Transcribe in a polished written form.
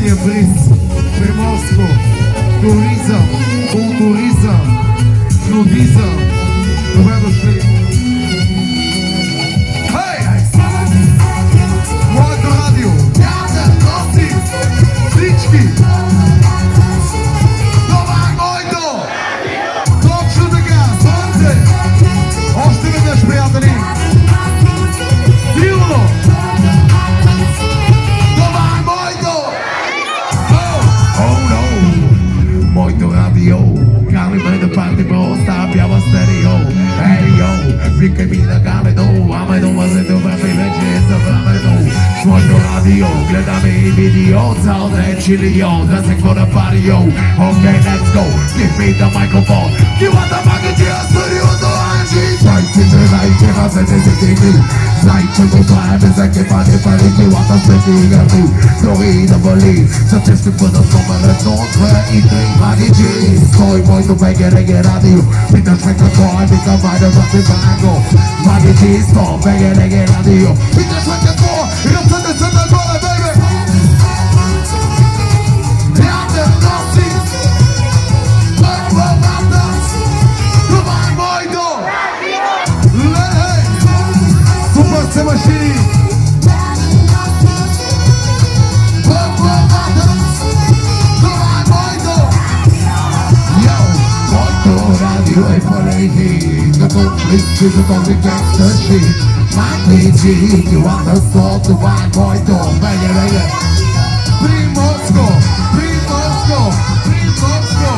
Културния бриз, Приморско, туризъм, културизъм, нудизъм. Добре дошли! Хей! Моето радио, няма носи всички! Това е моето! Точно така, слънце! Още веднъж, приятели! Силно! Това е моето! Oh no! Моето радио! Кали ме да парти, бро, става бяла стерео. Ей, йо, викай ми на камено, аме дома за това ми вече е за времето. С моето радио, гледаме и видео, цял ден чилио, да се какво да пари, йо. Okay, let's go, give me the microphone. Килата магия, студиото Анжи. Знайте, знайте, се стигни. Знайте, го правим, всеки пари, килата се стигни. Дори да боли, за те ще бъдат номер 1, 2 и 3 магичи. Стой, моето БГ радио, питаш ме какво е, викам айде бъде банго. Магичи, сто, БГ радио, питаш ме какво, ръцете са нагоре, бейбе. Няма носи, първата, това е моето. Лей, супер се машини. Ой, парейки, като близки за този гангстър шит. Магничи, килата сто, това е моето. Беге, беге. Приморско, Приморско, Приморско.